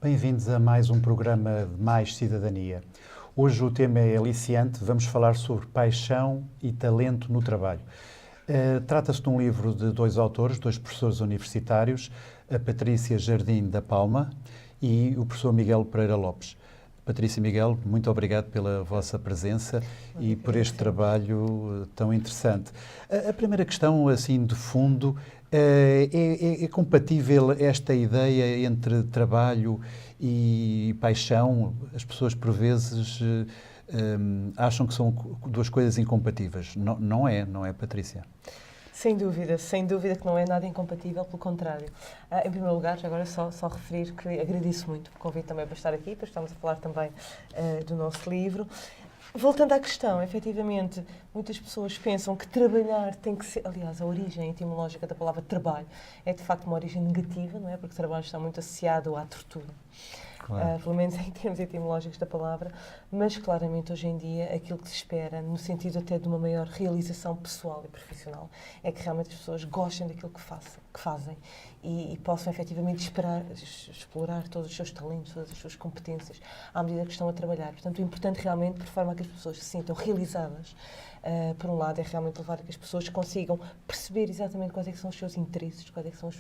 Bem-vindos a mais um programa de Mais Cidadania. Hoje o tema é aliciante, vamos falar sobre paixão e talento no trabalho. Trata-se de um livro de dois autores, dois professores universitários, a Patrícia Jardim da Palma e o professor Miguel Pereira Lopes. Patrícia e Miguel, muito obrigado pela vossa presença e por este trabalho tão interessante. A primeira questão, assim, de fundo, é compatível esta ideia entre trabalho e paixão? As pessoas, por vezes, acham que são duas coisas incompatíveis. Não é, Patrícia? Sem dúvida que não é nada incompatível, pelo contrário. Em primeiro lugar, já agora só referir que agradeço muito o convite também para estar aqui, para estamos a falar também do nosso livro. Voltando à questão, efetivamente, muitas pessoas pensam que trabalhar tem que ser... Aliás, a origem etimológica da palavra trabalho é, de facto, uma origem negativa, não é? Porque trabalho está muito associado à tortura. Claro. Pelo menos em termos etimológicos da palavra, mas claramente hoje em dia aquilo que se espera, no sentido até de uma maior realização pessoal e profissional, é que realmente as pessoas gostem daquilo que fazem e possam efetivamente explorar todos os seus talentos, todas as suas competências à medida que estão a trabalhar. Portanto, o importante realmente, por forma a que as pessoas se sintam realizadas, por um lado, é realmente levar a que as pessoas consigam perceber exatamente quais é que são os seus interesses, quais é que são as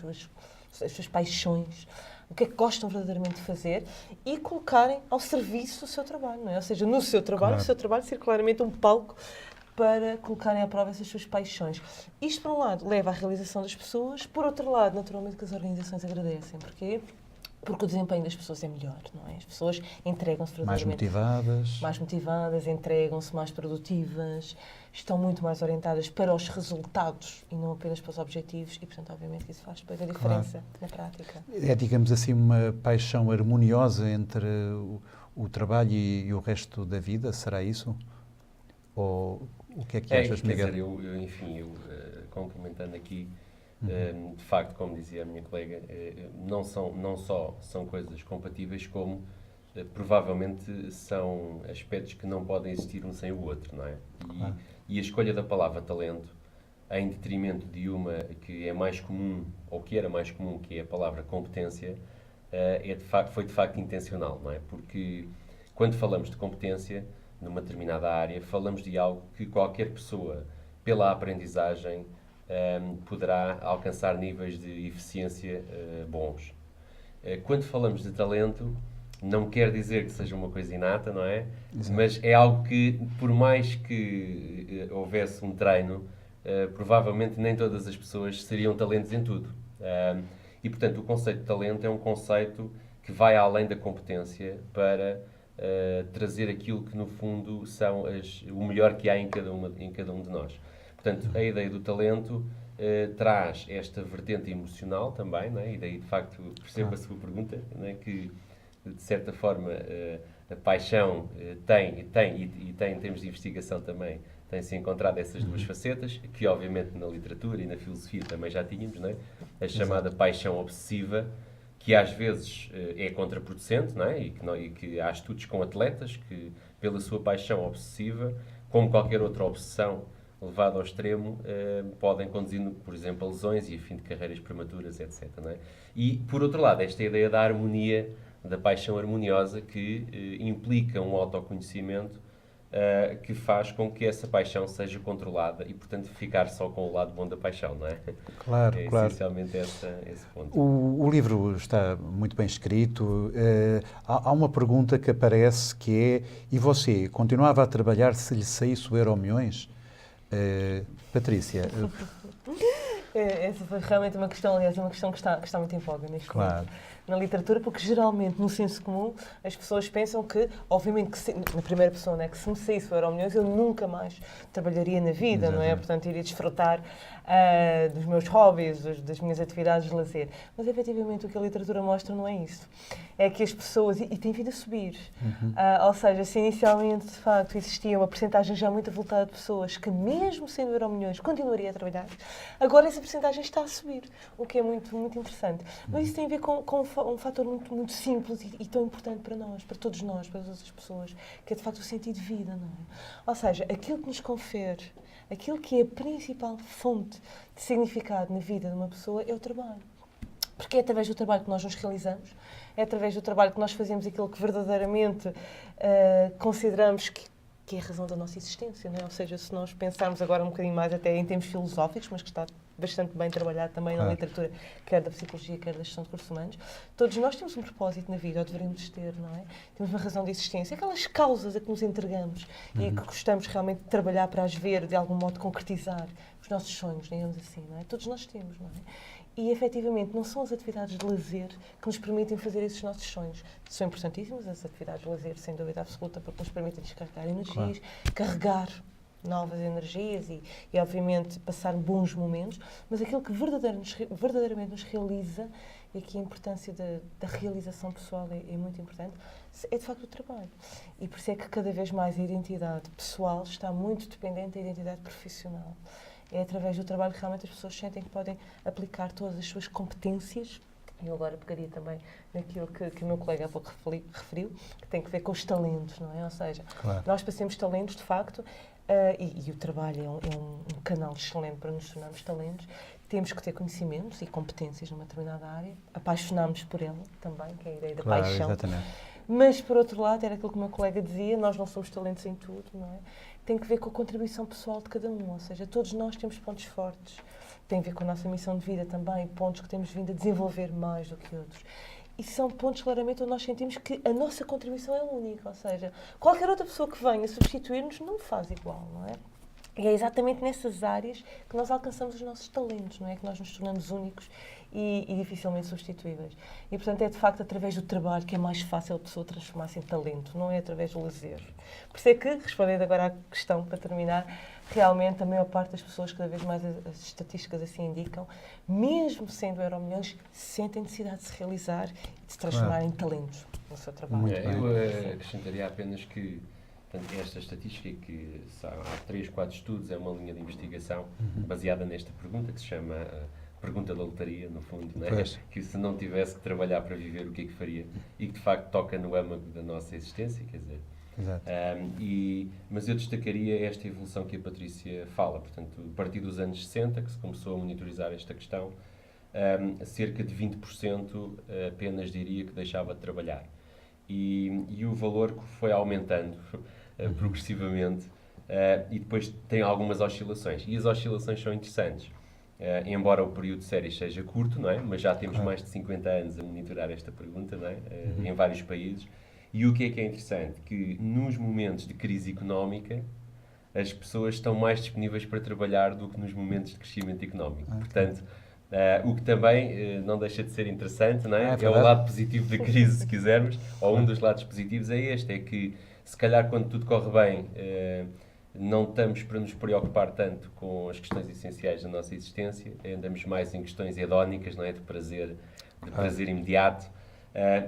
suas paixões, o que é que gostam verdadeiramente de fazer e colocarem ao serviço do seu trabalho, não é? Ou seja, no seu trabalho, claro. O seu trabalho ser claramente um palco para colocarem à prova essas suas paixões. Isto, por um lado, leva à realização das pessoas, por outro lado, naturalmente, que as organizações agradecem. Porquê? Porque o desempenho das pessoas é melhor, não é? As pessoas entregam-se verdadeiramente... Mais motivadas, entregam-se, mais produtivas, estão muito mais orientadas para os resultados e não apenas para os objetivos e, portanto, obviamente, isso faz depois a diferença na prática. É, digamos assim, uma paixão harmoniosa entre o trabalho e o resto da vida, será isso? Ou o que é que achas, Miguel? Quer dizer, eu complementando aqui, de facto, como dizia a minha colega, não só são coisas compatíveis, como provavelmente são aspectos que não podem existir um sem o outro, não é? E a escolha da palavra talento, em detrimento de uma que é mais comum, ou que era mais comum, que é a palavra competência, foi de facto intencional, não é? Porque quando falamos de competência numa determinada área, falamos de algo que qualquer pessoa, pela aprendizagem, poderá alcançar níveis de eficiência bons. Quando falamos de talento, não quer dizer que seja uma coisa inata, não é? Exato. Mas é algo que, por mais que houvesse um treino, provavelmente nem todas as pessoas seriam talentos em tudo. E, portanto, o conceito de talento é um conceito que vai além da competência para trazer aquilo que, no fundo, são o melhor que há em cada um de nós. Portanto, a ideia do talento traz esta vertente emocional também, não é? E daí, de facto, percebo a sua pergunta, não é? Que, de certa forma, a paixão tem, em termos de investigação também, tem-se encontrado essas duas facetas, que obviamente na literatura e na filosofia também já tínhamos, não é? A chamada paixão obsessiva, que às vezes é contraproducente, não é? E que há estudos com atletas que, pela sua paixão obsessiva, como qualquer outra obsessão levada ao extremo, podem conduzir, por exemplo, a lesões e a fim de carreiras prematuras, etc. Não é? E, por outro lado, esta ideia da harmonia, da paixão harmoniosa, que implica um autoconhecimento que faz com que essa paixão seja controlada e, portanto, ficar só com o lado bom da paixão, não é? Claro, claro. Essencialmente esse ponto. O livro está muito bem escrito. Há uma pergunta que aparece que é: e você continuava a trabalhar se lhe saísse o Euromilhões? Patrícia. Essa foi realmente uma questão, aliás, uma questão que está muito em voga neste momento na literatura, porque geralmente, no senso comum, as pessoas pensam que, obviamente, na primeira pessoa, né, que se me saísse o Euromilhões, eu nunca mais trabalharia na vida, não é? Portanto, iria desfrutar dos meus hobbies, das minhas atividades de lazer. Mas, efetivamente, o que a literatura mostra não é isso. É que as pessoas, e tem vindo a subir, ou seja, se inicialmente, de facto, existia uma percentagem já muito avultada de pessoas que, mesmo sendo Euromilhões, continuaria a trabalhar, agora essa percentagem está a subir, o que é muito, muito interessante. Mas isso tem a ver com um fator muito, muito simples e tão importante para nós, para todos nós, para todas as pessoas, que é, de facto, o sentido de vida, não é? Ou seja, aquilo que nos confere, aquilo que é a principal fonte de significado na vida de uma pessoa é o trabalho. Porque é através do trabalho que nós nos realizamos, é através do trabalho que nós fazemos aquilo que verdadeiramente consideramos que é a razão da nossa existência, não é? Ou seja, se nós pensarmos agora um bocadinho mais até em termos filosóficos, mas que está bastante bem trabalhado também na literatura, quer da psicologia, quer da gestão de recursos humanos, todos nós temos um propósito na vida, ou deveríamos ter, não é? Temos uma razão de existência, aquelas causas a que nos entregamos e que gostamos realmente de trabalhar para as ver, de algum modo concretizar os nossos sonhos, digamos assim, não é? Todos nós temos, não é? E, efetivamente, não são as atividades de lazer que nos permitem fazer esses nossos sonhos. São importantíssimas as atividades de lazer, sem dúvida absoluta, porque nos permitem descarregar energias, carregar novas energias e, obviamente, passar bons momentos. Mas aquilo que verdadeiramente nos realiza, e aqui a importância da realização pessoal é muito importante, é, de facto, o trabalho. E por isso é que, cada vez mais, a identidade pessoal está muito dependente da identidade profissional. É através do trabalho que realmente as pessoas sentem que podem aplicar todas as suas competências. Eu agora pegaria também naquilo que o meu colega há pouco referiu, que tem que ver com os talentos, não é? Ou seja, nós passemos talentos, de facto, e o trabalho é um canal excelente para nos tornarmos talentos. Temos que ter conhecimentos e competências numa determinada área, apaixonarmos por ela também, que é a ideia da paixão. Exatamente. Mas, por outro lado, era aquilo que o meu colega dizia, nós não somos talentos em tudo, não é? Tem que ver com a contribuição pessoal de cada um, ou seja, todos nós temos pontos fortes, tem a ver com a nossa missão de vida também, pontos que temos vindo a desenvolver mais do que outros. E são pontos, claramente, onde nós sentimos que a nossa contribuição é única, ou seja, qualquer outra pessoa que venha substituir-nos não faz igual, não é? E é exatamente nessas áreas que nós alcançamos os nossos talentos, não é? Que nós nos tornamos únicos e dificilmente substituíveis. E, portanto, é de facto através do trabalho que é mais fácil a pessoa transformar-se em talento, não é através do lazer. Por isso é que, respondendo agora à questão, para terminar, realmente a maior parte das pessoas, cada vez mais as estatísticas assim indicam, mesmo sendo euromilhões, sentem necessidade de se realizar e de se transformar em talentos no seu trabalho. Eu acrescentaria apenas que esta estatística, que há 3, 4 estudos, é uma linha de investigação baseada nesta pergunta, que se chama pergunta da lotaria, no fundo, não é? Que se não tivesse que trabalhar para viver, o que é que faria? E que, de facto, toca no âmago da nossa existência, quer dizer. Exato. Mas eu destacaria esta evolução que a Patrícia fala. Portanto, a partir dos anos 60, que se começou a monitorizar esta questão, cerca de 20% apenas diria que deixava de trabalhar. E o valor que foi aumentando progressivamente, e depois tem algumas oscilações. E as oscilações são interessantes. Embora o período de séries seja curto, não é? Mas já temos mais de 50 anos a monitorar esta pergunta, não é? Em vários países. E o que é interessante? Que nos momentos de crise económica, as pessoas estão mais disponíveis para trabalhar do que nos momentos de crescimento económico. Portanto, o que também não deixa de ser interessante, não é? É o lado positivo da crise, se quisermos, ou um dos lados positivos é este, é que se calhar quando tudo corre bem, não estamos para nos preocupar tanto com as questões essenciais da nossa existência, andamos mais em questões hedónicas, não é? De prazer imediato.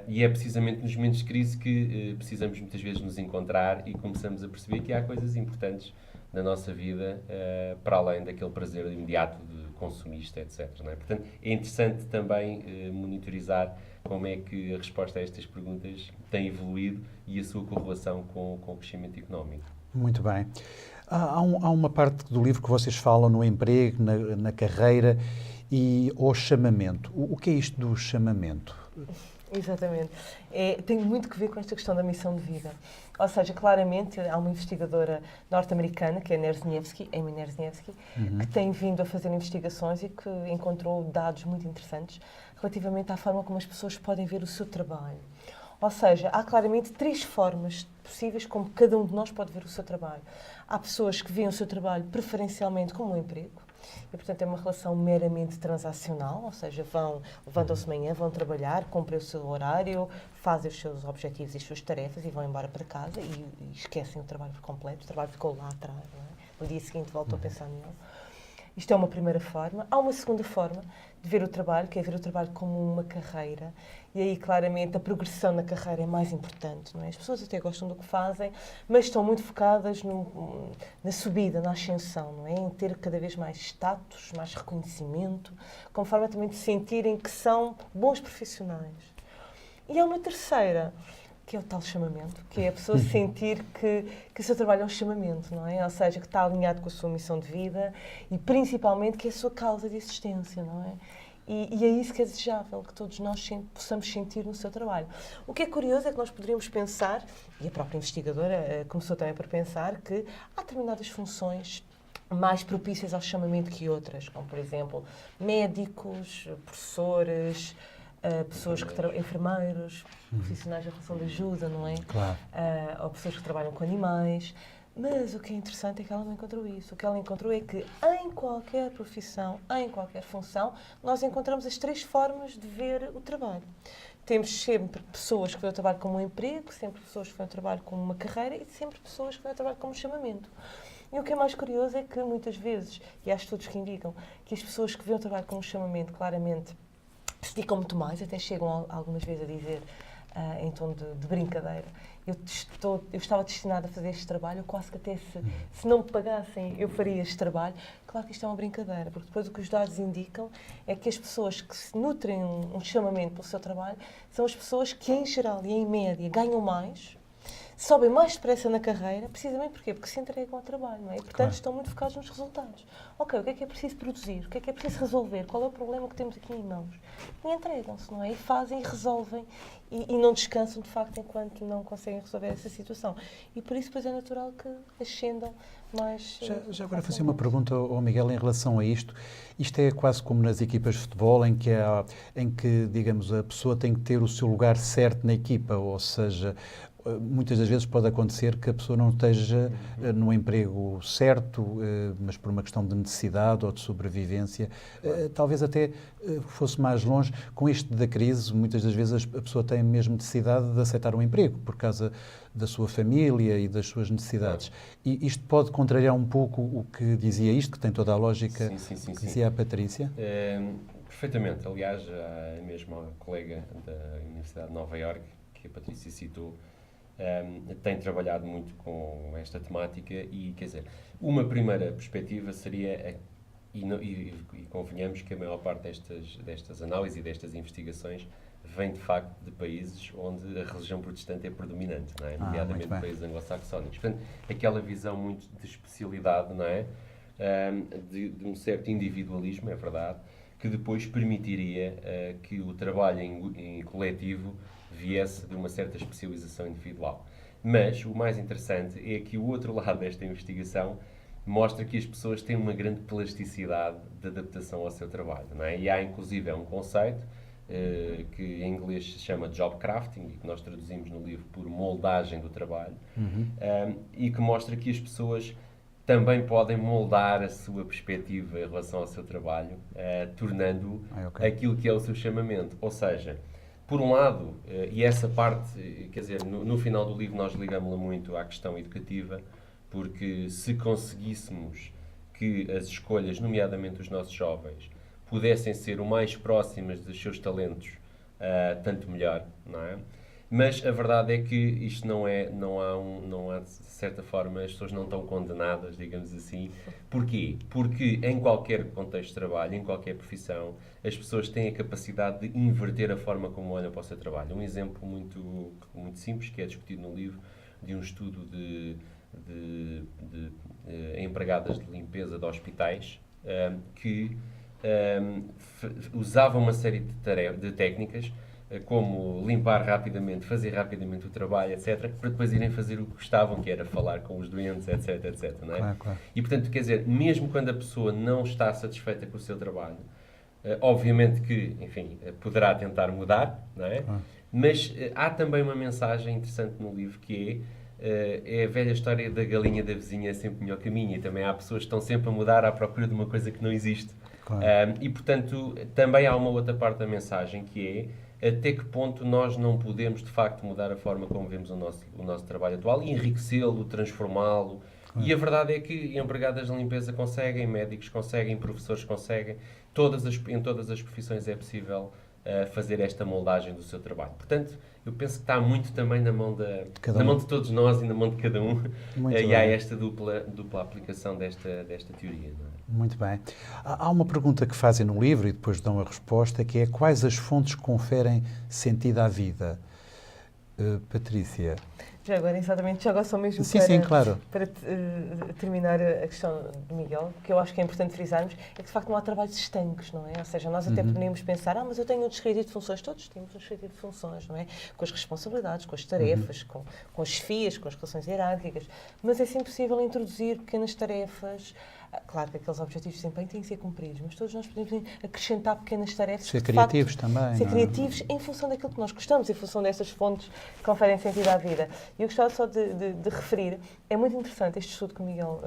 E é precisamente nos momentos de crise que precisamos muitas vezes nos encontrar e começamos a perceber que há coisas importantes na nossa vida para além daquele prazer imediato de consumista, etc. Não é? Portanto, é interessante também monitorizar como é que a resposta a estas perguntas tem evoluído e a sua correlação com o crescimento económico. Muito bem. Há uma parte do livro que vocês falam no emprego, na carreira e o chamamento. O que é isto do chamamento? Exatamente. Tem muito que ver com esta questão da missão de vida. Ou seja, claramente, há uma investigadora norte-americana, que é Amy Nerzniewski, que tem vindo a fazer investigações e que encontrou dados muito interessantes relativamente à forma como as pessoas podem ver o seu trabalho. Ou seja, há claramente 3 formas possíveis como cada um de nós pode ver o seu trabalho. Há pessoas que veem o seu trabalho preferencialmente como um emprego, e, portanto, é uma relação meramente transacional, ou seja, levantam-se de manhã, vão trabalhar, cumprem o seu horário, fazem os seus objetivos e as suas tarefas e vão embora para casa e esquecem o trabalho por completo. O trabalho ficou lá atrás, não é? No dia seguinte voltam a pensar nele. Isto é uma primeira forma. Há uma segunda forma de ver o trabalho, que é ver o trabalho como uma carreira. E aí, claramente, a progressão na carreira é mais importante, não é? As pessoas até gostam do que fazem, mas estão muito focadas na subida, na ascensão, não é? Em ter cada vez mais status, mais reconhecimento, como forma também de sentirem que são bons profissionais. E há uma terceira, que é o tal chamamento, que é a pessoa sentir que o seu trabalho é um chamamento, não é? Ou seja, que está alinhado com a sua missão de vida e, principalmente, que é a sua causa de existência, não é? E é isso que é desejável, que todos nós possamos sentir no seu trabalho. O que é curioso é que nós poderíamos pensar, e a própria investigadora começou também por pensar, que há determinadas funções mais propícias ao chamamento que outras, como, por exemplo, médicos, professores, pessoas que enfermeiros, profissionais da relação de ajuda, não é? Claro. Ou pessoas que trabalham com animais. Mas o que é interessante é que ela não encontrou isso. O que ela encontrou é que em qualquer profissão, em qualquer função, nós encontramos as 3 formas de ver o trabalho. Temos sempre pessoas que veem o trabalho como um emprego, sempre pessoas que veem o trabalho como uma carreira e sempre pessoas que veem o trabalho como um chamamento. E o que é mais curioso é que muitas vezes, e há estudos que indicam, que as pessoas que veem o trabalho como um chamamento claramente se dedicam muito mais, até chegam algumas vezes a dizer, em tom de brincadeira, eu estava destinada a fazer este trabalho, eu quase que até se não me pagassem eu faria este trabalho. Claro que isto é uma brincadeira, porque depois o que os dados indicam é que as pessoas que se nutrem um chamamento pelo seu trabalho são as pessoas que, em geral e em média, ganham mais, sobem mais depressa na carreira, precisamente porquê? Porque se entregam ao trabalho, não é? E, portanto, Claro. estão muito focados nos resultados. Ok, o que é preciso produzir? O que é preciso resolver? Qual é o problema que temos aqui em mãos? E entregam-se, não é? E fazem e resolvem e não descansam, de facto, enquanto não conseguem resolver essa situação. E por isso, depois, é natural que ascendam mais... Já agora fazer uma pergunta ao Miguel em relação a isto. Isto é quase como nas equipas de futebol, em que, digamos, a pessoa tem que ter o seu lugar certo na equipa, ou seja, muitas das vezes pode acontecer que a pessoa não esteja no emprego certo, mas por uma questão de necessidade ou de sobrevivência. Talvez até fosse mais longe. Com isto da crise, muitas das vezes a pessoa tem mesmo necessidade de aceitar um emprego por causa da sua família e das suas necessidades. E isto pode contrariar um pouco o que dizia isto, que tem toda a lógica Sim. que dizia a Patrícia? Perfeitamente. Aliás, mesmo a colega da Universidade de Nova Iorque, que a Patrícia citou, tem trabalhado muito com esta temática e, quer dizer, uma primeira perspectiva seria, e convenhamos que a maior parte destas análises e destas investigações vem, de facto, de países onde a religião protestante é predominante, não é? Nomeadamente países anglo-saxónicos. Portanto, aquela visão muito de especialidade, não é? De um certo individualismo, é verdade, que depois permitiria que o trabalho em coletivo viesse de uma certa especialização individual. Mas o mais interessante é que o outro lado desta investigação mostra que as pessoas têm uma grande plasticidade de adaptação ao seu trabalho, não é? E há, inclusive, um conceito que em inglês se chama job crafting, e que nós traduzimos no livro por moldagem do trabalho, e que mostra que as pessoas também podem moldar a sua perspectiva em relação ao seu trabalho, tornando aquilo que é o seu chamamento. Ou seja, por um lado, e essa parte, quer dizer, no final do livro nós ligamos-la muito à questão educativa, porque se conseguíssemos que as escolhas, nomeadamente os nossos jovens, pudessem ser o mais próximas dos seus talentos, tanto melhor, não é? Mas a verdade é que isto não há, de certa forma, as pessoas não estão condenadas, digamos assim. Porquê? Porque em qualquer contexto de trabalho, em qualquer profissão, as pessoas têm a capacidade de inverter a forma como olham para o seu trabalho. Um exemplo muito simples, que é discutido no livro, de um estudo de empregadas de limpeza de hospitais, que usavam uma série de técnicas, como limpar rapidamente, fazer rapidamente o trabalho, etc., para depois irem fazer o que gostavam, que era falar com os doentes, etc., não é? Claro. E, portanto, quer dizer, mesmo quando a pessoa não está satisfeita com o seu trabalho, obviamente que, enfim, poderá tentar mudar, não é? Mas há também uma mensagem interessante no livro, que é a velha história da galinha da vizinha é sempre melhor que a minha, e também há pessoas que estão sempre a mudar à procura de uma coisa que não existe. E, portanto, também há uma outra parte da mensagem, que é até que ponto nós não podemos, de facto, mudar a forma como vemos o nosso trabalho atual e enriquecê-lo, transformá-lo. E a verdade é que empregadas de limpeza conseguem, médicos conseguem, professores conseguem. Em todas as profissões é possível fazer esta moldagem do seu trabalho. Portanto, eu penso que está muito também na mão de todos nós e na mão de cada um. E há esta dupla aplicação desta teoria, não é? Muito bem. Há uma pergunta que fazem no livro e depois dão a resposta, que é: quais as fontes que conferem sentido à vida? Patrícia? Já agora, exatamente, já agora só mesmo Sim, para, sim, claro. para terminar a questão do Miguel, que eu acho que é importante frisarmos, é que de facto não há trabalhos estanques, não é? Ou seja, nós até podemos pensar, mas eu tenho um descritivo de funções, todos temos um descritivo de funções, não é? Com as responsabilidades, com as tarefas, com as chefias, com as relações hierárquicas, mas é sempre possível introduzir pequenas tarefas. Claro que aqueles objetivos de desempenho têm que ser cumpridos, mas todos nós podemos acrescentar pequenas tarefas. Ser que, de criativos facto, também. ser não é? criativos em função daquilo que nós gostamos, em função dessas fontes que conferem sentido à vida. E eu gostava só de referir, é muito interessante este estudo que o Miguel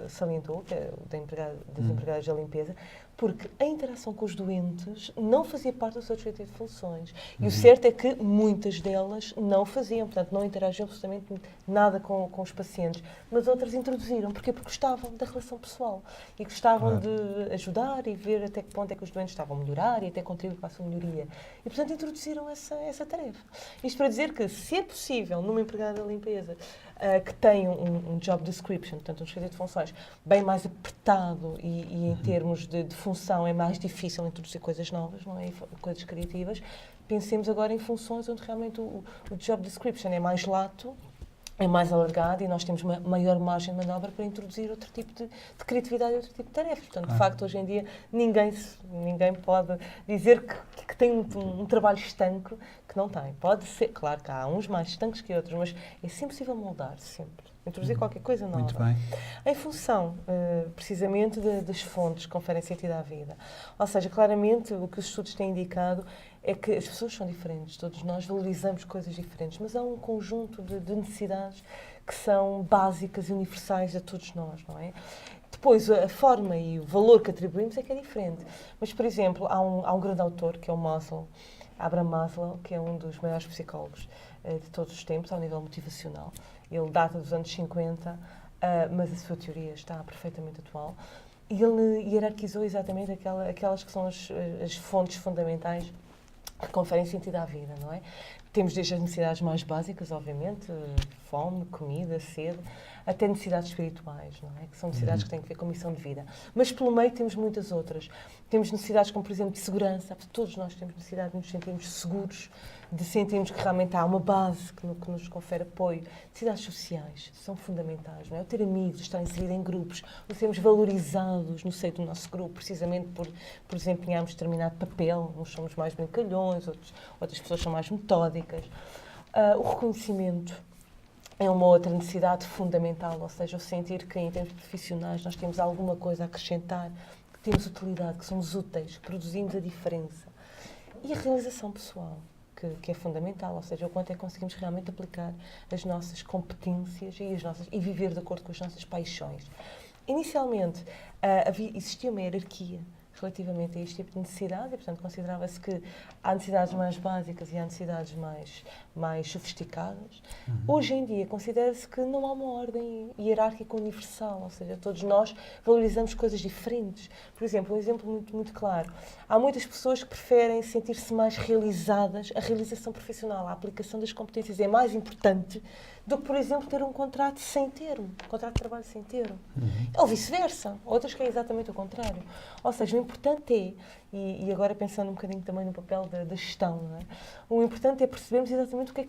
salientou, que é o das empregadas da limpeza, porque a interação com os doentes não fazia parte do seu descritivo de funções. E o certo é que muitas delas não faziam, portanto, não interagiam absolutamente nada com os pacientes. Mas outras introduziram. Porquê? Porque gostavam da relação pessoal. E gostavam de ajudar e ver até que ponto é que os doentes estavam a melhorar e até contribuir para a sua melhoria. E, portanto, introduziram essa tarefa. Isto para dizer que, se é possível, numa empregada da limpeza, que tem um job description, portanto, um descritivo de funções bem mais apertado e em termos de função é mais difícil introduzir coisas novas, não é? Coisas criativas. Pensemos agora em funções onde realmente o job description é mais lato, é mais alargado e nós temos uma maior margem de manobra para introduzir outro tipo de criatividade e outro tipo de tarefas. Portanto, de facto, hoje em dia, ninguém pode dizer que tem um trabalho estanque que não tem. Pode ser, claro que há uns mais estanques que outros, mas é sempre possível moldar, sempre. Introduzir qualquer coisa nova. Muito bem. Em função, precisamente, das fontes que conferem sentido à vida. Ou seja, claramente, o que os estudos têm indicado é que as pessoas são diferentes, todos nós valorizamos coisas diferentes, mas há um conjunto de necessidades que são básicas e universais a todos nós, não é? Depois, a forma e o valor que atribuímos é que é diferente. Mas, por exemplo, há um grande autor, que é o Maslow, Abraham Maslow, que é um dos maiores psicólogos de todos os tempos, ao nível motivacional. Ele data dos anos 50, mas a sua teoria está perfeitamente atual. E ele hierarquizou exatamente aquelas que são as fontes fundamentais que conferem sentido à vida, não é? Temos desde as necessidades mais básicas, obviamente, fome, comida, sede, até necessidades espirituais, não é? Que são necessidades que têm a ver com a missão de vida. Mas pelo meio temos muitas outras. Temos necessidades como, por exemplo, de segurança. Todos nós temos necessidade de nos sentirmos seguros, de sentirmos que realmente há uma base que nos confere apoio. Necessidades sociais são fundamentais, não é? O ter amigos, estar inserido em grupos, o sermos valorizados no seio do nosso grupo, precisamente por desempenharmos determinado papel. Uns somos mais brincalhões, outras pessoas são mais metódicas. O reconhecimento é uma outra necessidade fundamental, ou seja, o sentir que, em termos profissionais, nós temos alguma coisa a acrescentar, que temos utilidade, que somos úteis, que produzimos a diferença. E a realização pessoal, que é fundamental, ou seja, o quanto é que conseguimos realmente aplicar as nossas competências e viver de acordo com as nossas paixões. Inicialmente, existia uma hierarquia relativamente a este tipo de necessidade e, portanto, considerava-se que há necessidades mais básicas e há necessidades mais sofisticadas. Hoje em dia, considera-se que não há uma ordem hierárquica universal, ou seja, todos nós valorizamos coisas diferentes. Por exemplo, um exemplo muito, muito claro. Há muitas pessoas que preferem sentir-se mais realizadas. A realização profissional, a aplicação das competências é mais importante do que, por exemplo, ter um contrato sem termo, um contrato de trabalho sem termo. Ou vice-versa. Outras que é exatamente o contrário. Ou seja, o importante é, e agora pensando um bocadinho também no papel da gestão, não é? O importante é percebermos exatamente o que é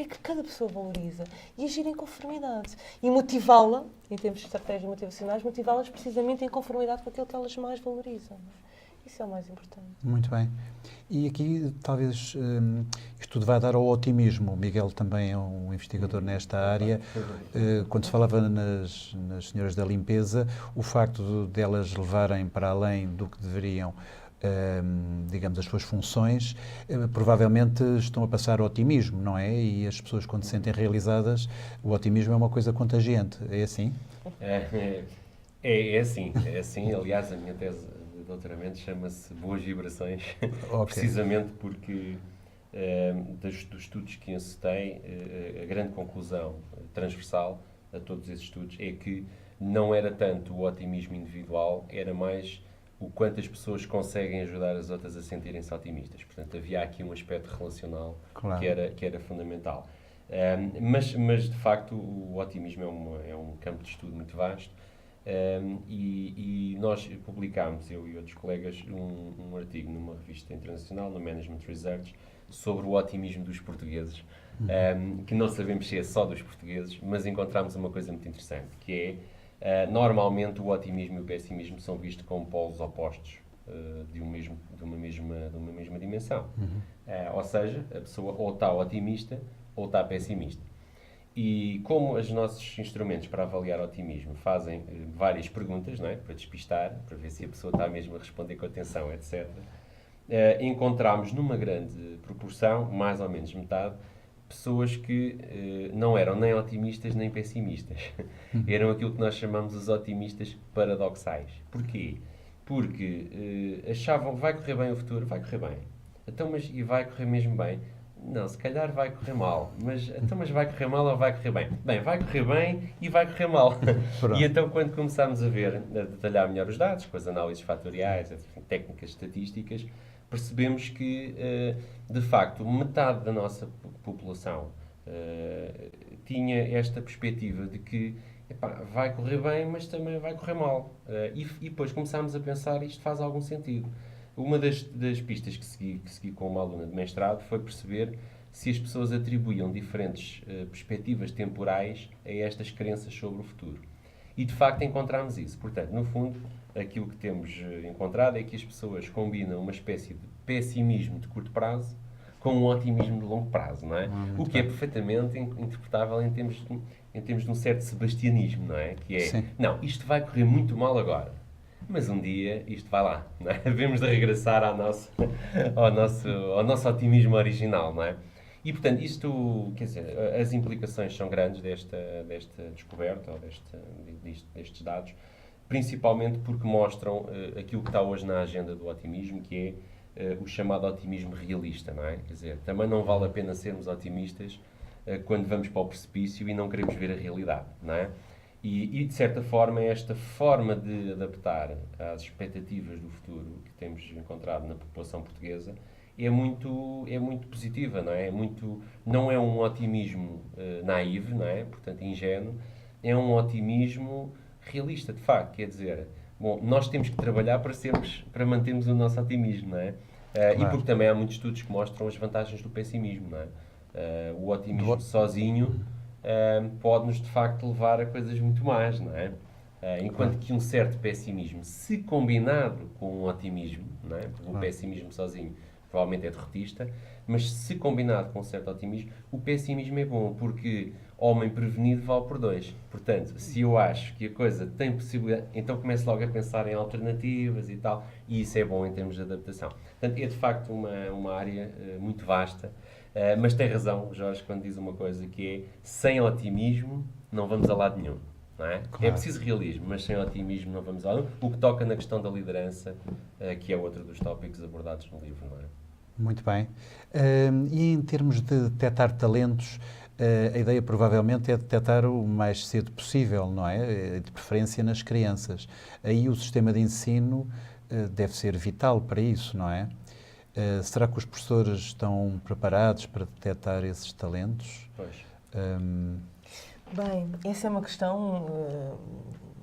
que cada pessoa valoriza e agir em conformidade. E motivá-la, em termos de estratégias motivacionais, motivá-las precisamente em conformidade com aquilo que elas mais valorizam. Não é? Isso é o mais importante. Muito bem. E aqui, talvez, isto tudo vai dar ao otimismo. O Miguel também é um investigador nesta área. Quando se falava nas senhoras da limpeza, o facto delas levarem para além do que deveriam, digamos, as suas funções, provavelmente estão a passar otimismo, não é? E as pessoas, quando se sentem realizadas, o otimismo é uma coisa contagiante. É assim? É assim. Aliás, a minha tese de doutoramento chama-se Boas Vibrações, precisamente porque dos estudos que encetei, a grande conclusão transversal a todos esses estudos é que não era tanto o otimismo individual, era mais o quanto as pessoas conseguem ajudar as outras a sentirem-se otimistas. Portanto, havia aqui um aspecto relacional que era fundamental. Mas, de facto, o otimismo é um campo de estudo muito vasto. E nós publicámos, eu e outros colegas, um artigo numa revista internacional, no Management Research, sobre o otimismo dos portugueses. que não sabemos se é só dos portugueses, mas encontramos uma coisa muito interessante, que é, normalmente o otimismo e o pessimismo são vistos como polos opostos de uma mesma dimensão. Ou seja, a pessoa ou está otimista ou está pessimista. E como os nossos instrumentos para avaliar otimismo fazem várias perguntas, não é? Para despistar, para ver se a pessoa está mesmo a responder com atenção, etc., encontramos numa grande proporção, mais ou menos metade, pessoas que não eram nem otimistas nem pessimistas. Eram aquilo que nós chamamos os otimistas paradoxais. Porquê? Porque achavam que vai correr bem o futuro, vai correr bem. Então, e vai correr mesmo bem? Não, se calhar vai correr mal. Mas vai correr mal ou vai correr bem? Bem, vai correr bem e vai correr mal. E então, quando começámos a detalhar melhor os dados, com as análises fatoriais, técnicas estatísticas, percebemos que, de facto, metade da nossa população tinha esta perspectiva de que vai correr bem, mas também vai correr mal. E depois começámos a pensar, isto faz algum sentido. Uma das pistas que segui com uma aluna de mestrado foi perceber se as pessoas atribuíam diferentes perspectivas temporais a estas crenças sobre o futuro. E, de facto, encontramos isso. Portanto, no fundo, aquilo que temos encontrado é que as pessoas combinam uma espécie de pessimismo de curto prazo com um otimismo de longo prazo, não é? O que é perfeitamente interpretável em termos de um certo sebastianismo, não é? Que é, sim, não, isto vai correr muito mal agora, mas um dia isto vai lá, não é? Devemos de regressar ao nosso otimismo original, não é? E, portanto, isto, quer dizer, as implicações são grandes desta descoberta, ou destes dados, principalmente porque mostram aquilo que está hoje na agenda do otimismo, que é o chamado otimismo realista, não é? Quer dizer, também não vale a pena sermos otimistas quando vamos para o precipício e não queremos ver a realidade, não é? E de certa forma, esta forma de adaptar às expectativas do futuro que temos encontrado na população portuguesa é muito positiva, não é? Não é um otimismo naivo, não é? Portanto, ingênuo, é um otimismo realista, de facto, quer dizer, bom, nós temos que trabalhar para mantermos o nosso otimismo, não é? Claro. E porque também há muitos estudos que mostram as vantagens do pessimismo, não é? O otimismo sozinho pode-nos, de facto, levar a coisas muito más, não é? Enquanto que um certo pessimismo, se combinado com um otimismo, não é? Porque o pessimismo sozinho provavelmente é derrotista, mas se combinado com um certo otimismo, o pessimismo é bom, porque homem prevenido vale por dois. Portanto, se eu acho que a coisa tem possibilidade, então começo logo a pensar em alternativas e tal, e isso é bom em termos de adaptação. Portanto, é de facto uma área muito vasta, mas tem razão, Jorge, quando diz uma coisa que é, sem otimismo não vamos a lado nenhum. Não é? Claro. É preciso realismo, mas sem otimismo não vamos a lado nenhum. O que toca na questão da liderança, que é outro dos tópicos abordados no livro, não é? Muito bem. E em termos de detectar talentos, a ideia provavelmente é detectar o mais cedo possível, não é? De preferência nas crianças. Aí o sistema de ensino deve ser vital para isso, não é? Será que os professores estão preparados para detectar esses talentos? Pois. Bem, essa é uma questão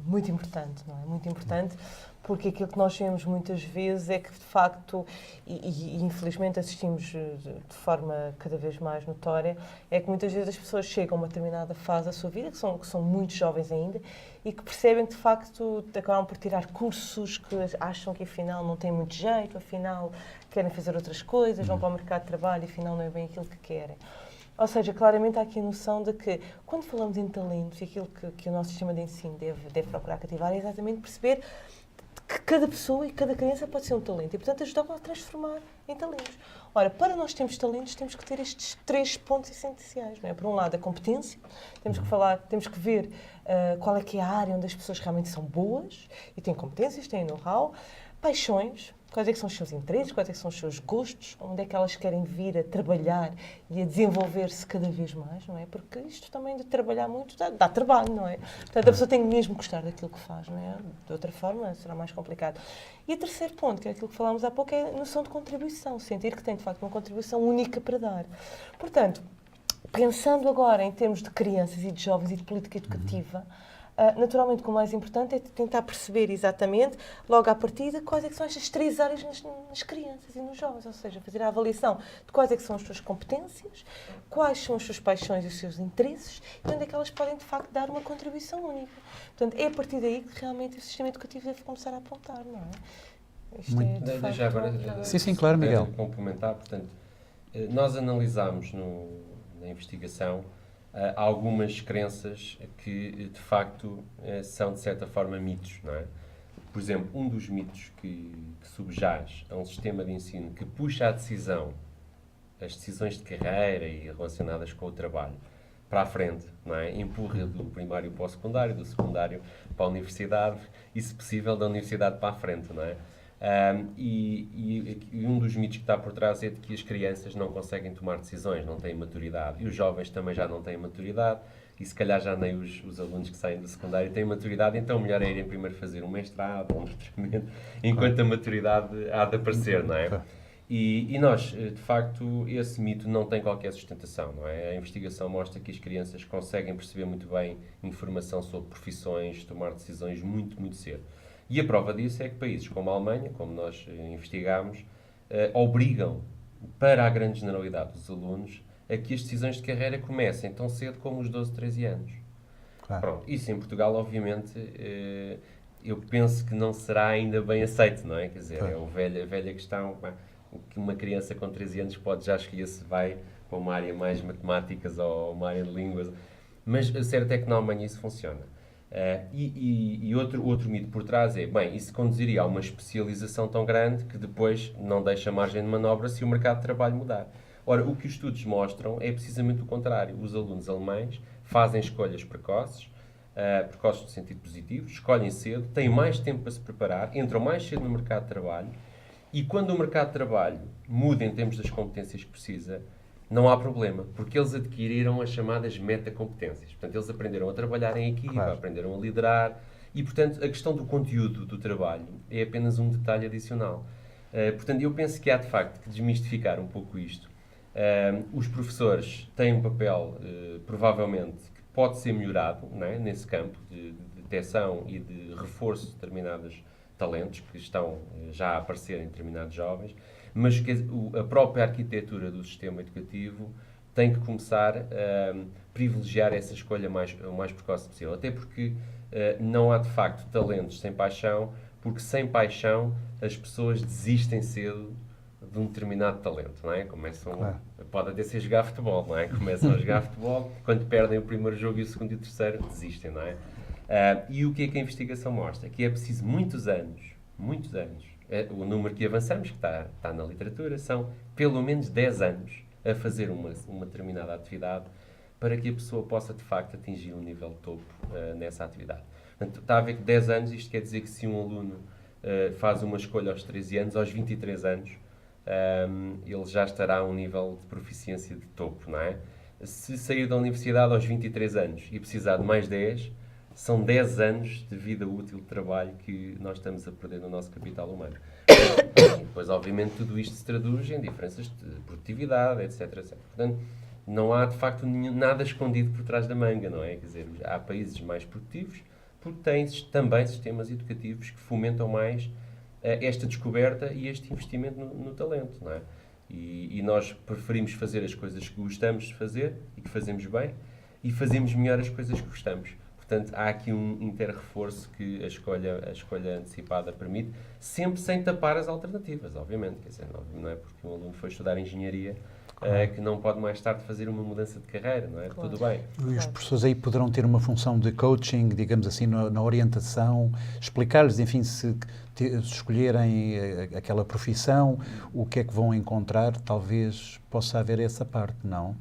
muito importante, não é? Muito importante, porque aquilo que nós vemos muitas vezes é que, de facto, e infelizmente assistimos de forma cada vez mais notória, é que muitas vezes as pessoas chegam a uma determinada fase da sua vida, que são muito jovens ainda, e que percebem que, de facto, acabam por tirar cursos que acham que, afinal, não têm muito jeito, afinal, querem fazer outras coisas, vão para o mercado de trabalho e, afinal, não é bem aquilo que querem. Ou seja, claramente há aqui a noção de que, quando falamos em talentos, e aquilo que o nosso sistema de ensino deve procurar cativar é exatamente perceber que cada pessoa e cada criança pode ser um talento e, portanto, ajudá-la a transformar em talentos. Ora, para nós termos talentos, temos que ter estes 3 pontos essenciais, não é? Por um lado, a competência, temos que ver qual é que é a área onde as pessoas realmente são boas e têm competências, têm know-how, paixões, quais é que são os seus interesses, quais é que são os seus gostos, onde é que elas querem vir a trabalhar e a desenvolver-se cada vez mais, não é? Porque isto também de trabalhar muito dá trabalho, não é? Portanto, a pessoa tem mesmo que gostar daquilo que faz, não é? De outra forma, será mais complicado. E o terceiro ponto, que é aquilo que falámos há pouco, é a noção de contribuição, sentir que tem, de facto, uma contribuição única para dar. Portanto, pensando agora em termos de crianças e de jovens e de política educativa, Naturalmente, o mais importante é tentar perceber exatamente, logo à partida, quais é que são estas 3 áreas nas crianças e nos jovens, ou seja, fazer a avaliação de quais é que são as suas competências, quais são as suas paixões e os seus interesses e onde é que elas podem, de facto, dar uma contribuição única. Portanto, é a partir daí que realmente o sistema educativo deve começar a apontar, não é? Isto é, de facto, Já agora, sim, claro, Miguel. complementar, portanto, nós analisámos na investigação algumas crenças que, de facto, são, de certa forma, mitos, não é? Por exemplo, um dos mitos que subjaz a um sistema de ensino que puxa a decisão, as decisões de carreira e relacionadas com o trabalho, para a frente, não é? Empurra do primário para o secundário, do secundário para a universidade e, se possível, da universidade para a frente, não é? E um dos mitos que está por trás é de que as crianças não conseguem tomar decisões, não têm maturidade. E os jovens também já não têm maturidade e se calhar já nem os alunos que saem do secundário têm maturidade, então melhor é irem primeiro fazer um mestrado ou um doutoramento, enquanto a maturidade há de aparecer, não é? E nós, de facto, esse mito não tem qualquer sustentação, não é? A investigação mostra que as crianças conseguem perceber muito bem informação sobre profissões, tomar decisões muito, muito cedo. E a prova disso é que países como a Alemanha, como nós investigámos, obrigam, para a grande generalidade dos alunos, a que as decisões de carreira comecem tão cedo como os 12, 13 anos. Claro. Pronto, isso em Portugal, obviamente, eu penso que não será ainda bem aceito, não é? Quer dizer, é a velha questão que uma criança com 13 anos pode já escolher se vai para uma área mais matemáticas ou uma área de línguas. Mas a certo é que na Alemanha isso funciona. Outro mito por trás é, bem, isso conduziria a uma especialização tão grande que depois não deixa margem de manobra se o mercado de trabalho mudar. Ora, o que os estudos mostram é precisamente o contrário. Os alunos alemães fazem escolhas precoces no sentido positivo, escolhem cedo, têm mais tempo para se preparar, entram mais cedo no mercado de trabalho e quando o mercado de trabalho muda em termos das competências que precisa, não há problema, porque eles adquiriram as chamadas metacompetências. Portanto, eles aprenderam a trabalhar em equipa, aprenderam a liderar e, portanto, a questão do conteúdo do trabalho é apenas um detalhe adicional. Portanto, eu penso que há, de facto, que desmistificar um pouco isto. Os professores têm um papel, provavelmente, que pode ser melhorado, não é? Nesse campo de detecção e de reforço de determinados talentos que estão já a aparecer em determinados jovens, mas que a própria arquitetura do sistema educativo tem que começar a privilegiar essa escolha o mais precoce possível. Até porque não há, de facto, talentos sem paixão, porque sem paixão as pessoas desistem cedo de um determinado talento, não é? Pode até ser jogar futebol, não é? Começam a jogar futebol, quando perdem o primeiro jogo e o segundo e o terceiro, desistem, não é? E o que é que a investigação mostra? Que é preciso muitos anos, o número que avançamos, que está na literatura, são pelo menos 10 anos a fazer uma determinada atividade para que a pessoa possa, de facto, atingir um nível topo nessa atividade. Portanto, está a ver que 10 anos, isto quer dizer que se um aluno faz uma escolha aos 13 anos, aos 23 anos, ele já estará a um nível de proficiência de topo, não é? Se sair da universidade aos 23 anos e precisar de mais 10, são 10 anos de vida útil de trabalho que nós estamos a perder no nosso capital humano. E depois, obviamente, tudo isto se traduz em diferenças de produtividade, etc, etc. Portanto, não há, de facto, nada escondido por trás da manga, não é? Quer dizer, há países mais produtivos porque têm também sistemas educativos que fomentam mais esta descoberta e este investimento no talento, não é? E nós preferimos fazer as coisas que gostamos de fazer e que fazemos bem e fazemos melhor as coisas que gostamos. Portanto, há aqui um inter-reforço que a escolha antecipada permite, sempre sem tapar as alternativas, obviamente. Quer dizer, não é porque um aluno foi estudar engenharia que não pode mais tarde fazer uma mudança de carreira, não é? Claro. Tudo bem. E os professores aí poderão ter uma função de coaching, digamos assim, na orientação, explicar-lhes, enfim, se escolherem aquela profissão, o que é que vão encontrar, talvez possa haver essa parte, não?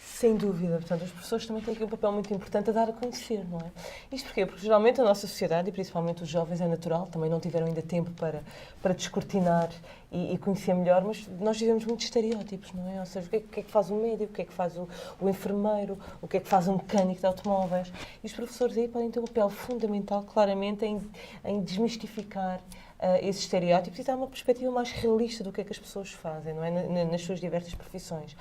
Sem dúvida. Portanto, os professores também têm aqui um papel muito importante a dar a conhecer, não é? Isto porquê? Porque geralmente a nossa sociedade, e principalmente os jovens, é natural, também não tiveram ainda tempo para descortinar e conhecer melhor, mas nós vivemos muitos estereótipos, não é? Ou seja, o que é que faz o médico, o que é que faz o enfermeiro, o que é que faz o mecânico de automóveis. E os professores aí podem ter um papel fundamental, claramente, em desmistificar esses estereótipos e dar uma perspectiva mais realista do que é que as pessoas fazem, não é? Nas suas diversas profissões.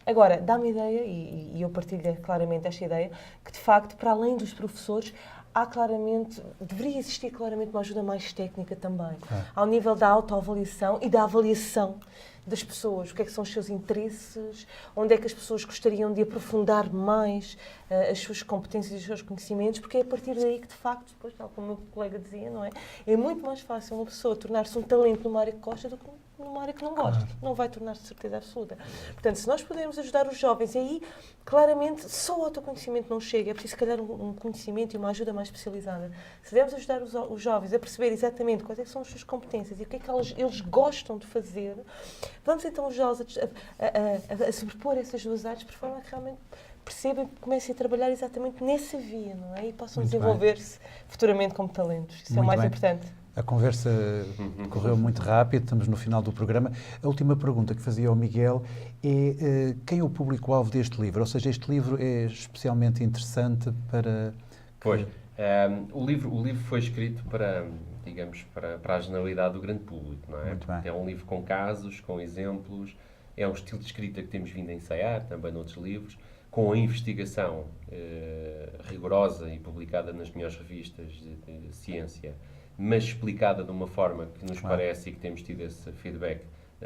Agora, dá-me a ideia, e eu partilho claramente esta ideia, que de facto, para além dos professores, há claramente, deveria existir claramente uma ajuda mais técnica também, Claro. ao nível da autoavaliação e da avaliação das pessoas, o que é que são os seus interesses, onde é que as pessoas gostariam de aprofundar mais as suas competências e os seus conhecimentos, porque é a partir daí que, de facto, depois, tal como o meu colega dizia, não é? É muito mais fácil uma pessoa tornar-se um talento numa área que gosta do que numa área que não gosta. Não vai tornar-se de certeza absoluta. Portanto, se nós pudermos ajudar os jovens, aí, claramente, só o autoconhecimento não chega. É preciso, se calhar, um conhecimento e uma ajuda mais especializada. Se devemos ajudar os jovens a perceber exatamente quais é que são as suas competências e o que é que eles gostam de fazer, vamos então ajudá-los a sobrepor essas duas áreas por forma a que realmente percebam e comecem a trabalhar exatamente nessa via, não é? E possam Muito desenvolver-se futuramente como talentos. Isso é o Muito mais bem. importante. A conversa correu muito rápido, estamos no final do programa. A última pergunta que fazia ao Miguel é quem é o público-alvo deste livro? Ou seja, este livro é especialmente interessante para... Pois, o livro foi escrito para, digamos, para a generalidade do grande público, não é? Muito bem. É um livro com casos, com exemplos, é um estilo de escrita que temos vindo a ensaiar, também noutros livros, com a investigação rigorosa e publicada nas melhores revistas de ciência, mas explicada de uma forma que nos parece e que temos tido esse feedback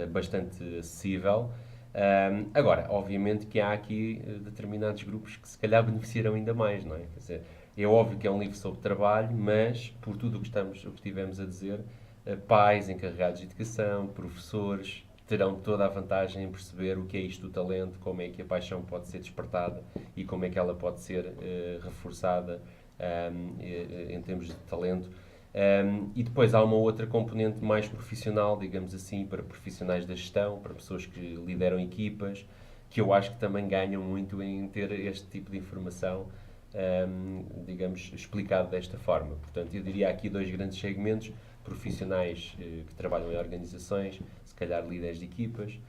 bastante acessível. Agora, obviamente que há aqui determinados grupos que se calhar beneficiarão ainda mais, não é? Quer dizer, é óbvio que é um livro sobre trabalho, mas por tudo o que estivemos a dizer, pais encarregados de educação, professores, terão toda a vantagem em perceber o que é isto do talento, como é que a paixão pode ser despertada e como é que ela pode ser reforçada em termos de talento. E depois há uma outra componente mais profissional, digamos assim, para profissionais da gestão, para pessoas que lideram equipas, que eu acho que também ganham muito em ter este tipo de informação, digamos, explicado desta forma. Portanto, eu diria aqui dois grandes segmentos: profissionais que trabalham em organizações, se calhar líderes de equipas,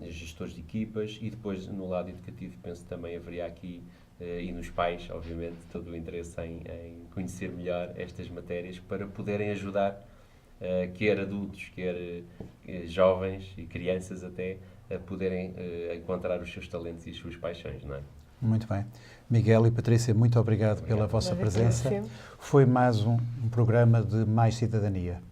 gestores de equipas, e depois no lado educativo penso que também haveria aqui e nos pais, obviamente, todo o interesse em conhecer melhor estas matérias para poderem ajudar, quer adultos, quer jovens e crianças até, a poderem encontrar os seus talentos e as suas paixões, não é? Muito bem. Miguel e Patrícia, muito obrigado pela vossa presença. Foi mais um programa de Mais Cidadania.